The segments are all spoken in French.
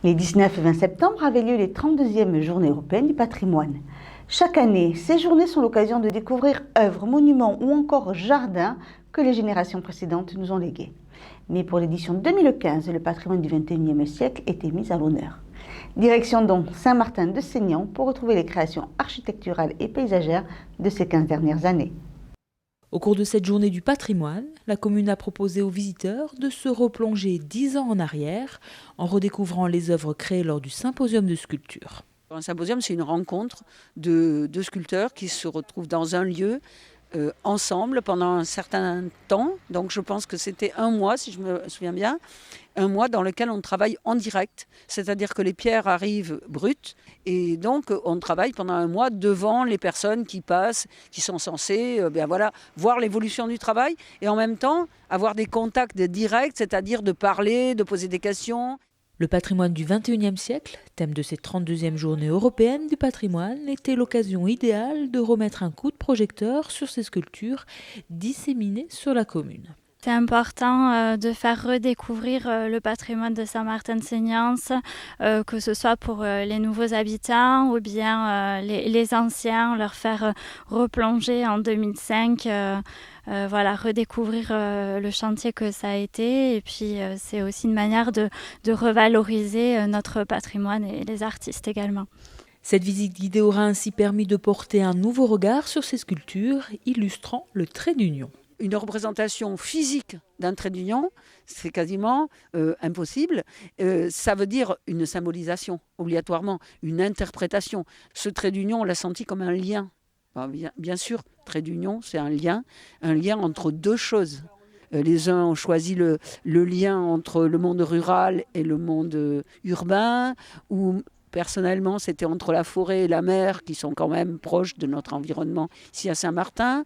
Les 19 et 20 septembre avaient lieu les 32e Journées européennes du patrimoine. Chaque année, ces journées sont l'occasion de découvrir œuvres, monuments ou encore jardins que les générations précédentes nous ont légués. Mais pour l'édition 2015, le patrimoine du XXIe siècle était mis à l'honneur. Direction donc Saint-Martin-de-Seignan pour retrouver les créations architecturales et paysagères de ces 15 dernières années. Au cours de cette journée du patrimoine, la commune a proposé aux visiteurs de se replonger 10 ans en arrière en redécouvrant les œuvres créées lors du symposium de sculpture. Un symposium, c'est une rencontre de sculpteurs qui se retrouvent dans un lieu ensemble pendant un certain temps. Donc je pense que c'était un mois, si je me souviens bien, un mois dans lequel on travaille en direct. C'est-à-dire que les pierres arrivent brutes et donc on travaille pendant un mois devant les personnes qui passent, qui sont censées voir l'évolution du travail et en même temps avoir des contacts directs, c'est-à-dire de parler, de poser des questions. Le patrimoine du XXIe siècle, thème de ces 32e Journées européennes du patrimoine, était l'occasion idéale de remettre un coup de projecteur sur ces sculptures disséminées sur la commune. C'est important de faire redécouvrir le patrimoine de Saint-Martin-de-Seignan, que ce soit pour les nouveaux habitants ou bien les anciens, leur faire replonger en 2005, redécouvrir le chantier que ça a été. Et puis c'est aussi une manière de revaloriser notre patrimoine et les artistes également. Cette visite guidée aura ainsi permis de porter un nouveau regard sur ces sculptures, illustrant le trait d'union. Une représentation physique d'un trait d'union, c'est quasiment impossible. Ça veut dire une symbolisation, obligatoirement, une interprétation. Ce trait d'union, on l'a senti comme un lien. Bien sûr, trait d'union, c'est un lien entre deux choses. Les uns ont choisi le lien entre le monde rural et le monde urbain, ou personnellement, c'était entre la forêt et la mer, qui sont quand même proches de notre environnement ici à Saint-Martin.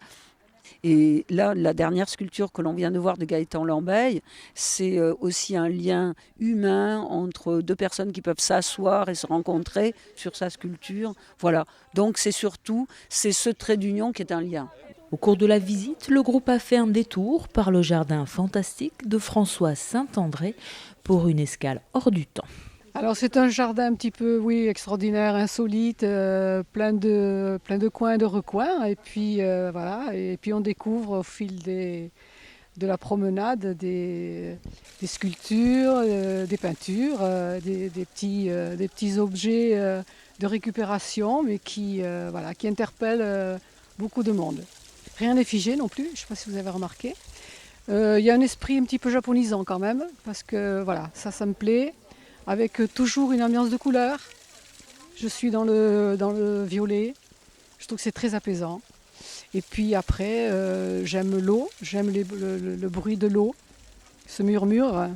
Et là, la dernière sculpture que l'on vient de voir de Gaëtan Lambeille, c'est aussi un lien humain entre deux personnes qui peuvent s'asseoir et se rencontrer sur sa sculpture. Voilà, donc c'est ce trait d'union qui est un lien. Au cours de la visite, le groupe a fait un détour par le jardin fantastique de Françoise Saint-André pour une escale hors du temps. Alors c'est un jardin un petit peu, extraordinaire, insolite, plein de coins, de recoins. Et puis et puis on découvre au fil de la promenade des sculptures, des peintures, des petits objets de récupération, mais qui interpellent beaucoup de monde. Rien n'est figé non plus, je ne sais pas si vous avez remarqué. Il y a un esprit un petit peu japonisant quand même, parce que ça me plaît. Avec toujours une ambiance de couleurs. Je suis dans le violet. Je trouve que c'est très apaisant. Et puis après, j'aime l'eau, j'aime le bruit de l'eau, ce murmure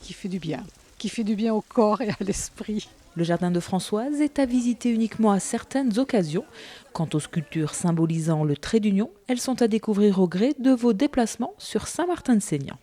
qui fait du bien au corps et à l'esprit. Le jardin de Françoise est à visiter uniquement à certaines occasions. Quant aux sculptures symbolisant le trait d'union, elles sont à découvrir au gré de vos déplacements sur Saint-Martin-de-Seignan.